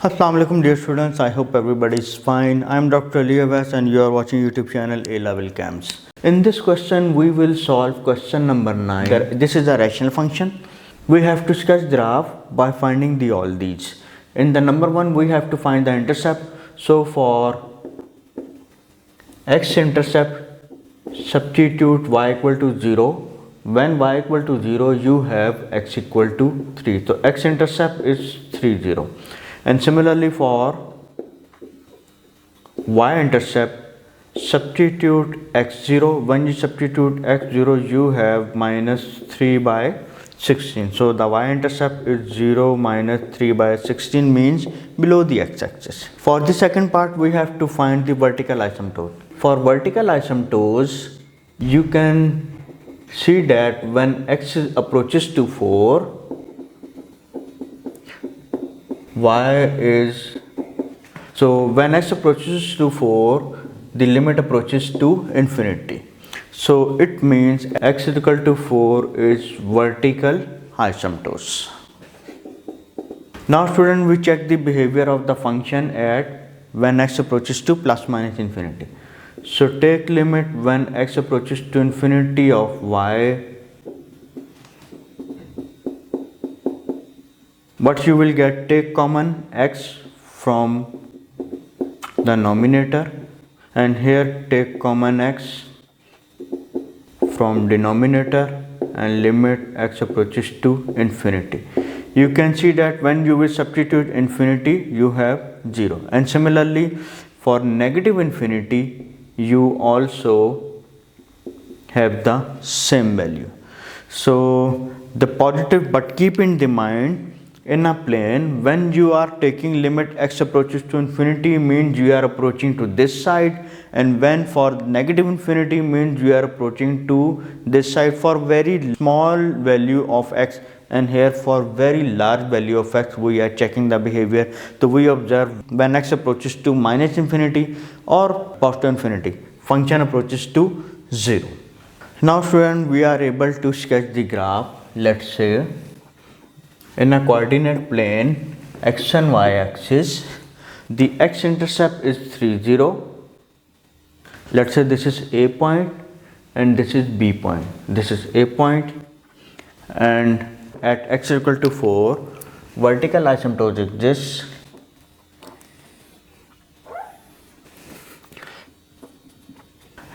Assalamu alaikum dear students, I hope everybody is fine. I am Dr. ALEVELCAMS and you are watching YouTube channel ALEVELCAMS. In this question we will solve question number 9. This is a rational function. We have to sketch graph by finding all these. In the number 1 we have to find the intercept. So for x-intercept substitute y equal to 0. When y equal to 0 you have x equal to 3. So x-intercept is 3, 0. And similarly for y-intercept substitute x0. When you substitute x0 you have minus 3 by 16. So the y-intercept is 0 minus 3 by 16 means below the x-axis. For the second part we have to find the vertical asymptote. For vertical asymptotes you can see that when x approaches to 4, y is, so when x approaches to 4 the limit approaches to infinity. So it means x is equal to 4 is vertical asymptotes. Now student, we check the behavior of the function at when x approaches to plus minus infinity. So take limit when x approaches to infinity of y. What you will get, take common x from the numerator and here take common x from denominator and limit x approaches to infinity. You can see that when you will substitute infinity you have 0, and similarly for negative infinity you also have the same value. So the positive, but keep in the mind in a plane when you are taking limit x approaches to infinity means you are approaching to this side, and when for negative infinity means you are approaching to this side for very small value of x, and here for very large value of x we are checking the behavior. So we observe when x approaches to minus infinity or positive infinity, function approaches to 0. Now student, we are able to sketch the graph. Let's say in a coordinate plane x and y axis, the x-intercept is 3, 0. Let's say this is A point and this is B point. This is A point, and at x equal to 4 vertical asymptote is this.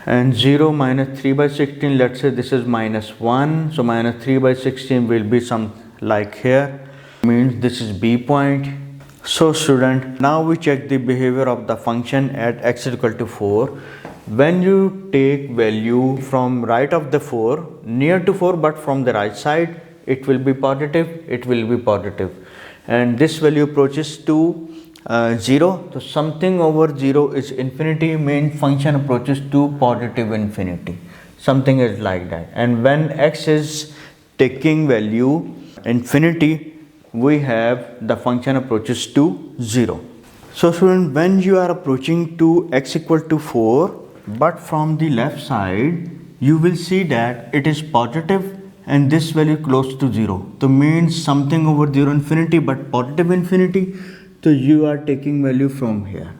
And 0 minus 3 by 16, let's say this is minus 1. So minus 3 by 16 will be some like here, means this is B point. So student, now we check the behavior of the function at x is equal to 4. When you take value from right of the 4, near to 4 but from the right side, it will be positive, it will be positive. And this value approaches to 0. So something over 0 is infinity, means function approaches to positive infinity. Something is like that. And when x is taking value infinity, we have the function approaches to 0. So student, when you are approaching to x equal to 4 but from the left side, you will see that it is positive and this value close to 0. So means something over 0 infinity but positive infinity. So you are taking value from here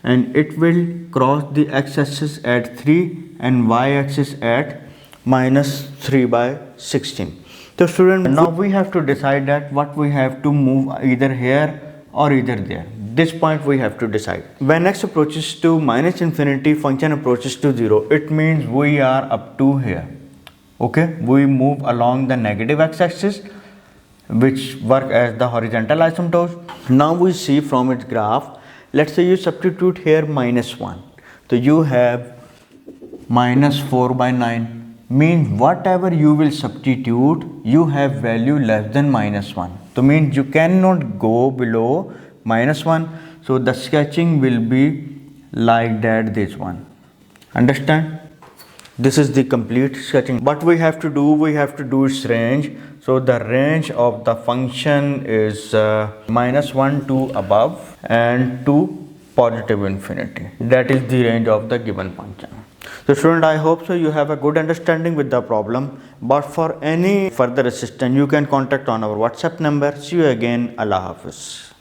and it will cross the x-axis at 3 and y-axis at minus 3 by 16. So student, now we have to decide that what we have to move either here or either there. This point we have to decide. When x approaches to minus infinity, function approaches to 0. It means we are up to here. Okay, we move along the negative x-axis which work as the horizontal asymptote. Now we see from its graph, let's say you substitute here minus 1. So you have minus 4 by 9. Means whatever you will substitute, you have value less than minus 1. So means you cannot go below minus 1. So the sketching will be like that, this one. Understand? This is the complete sketching. What we have to do its range. So the range of the function is minus 1 to above and to positive infinity. That is the range of the given function. So student, I hope so you have a good understanding with the problem, but for any further assistance you can contact on our WhatsApp number. See you again. Allah Hafiz.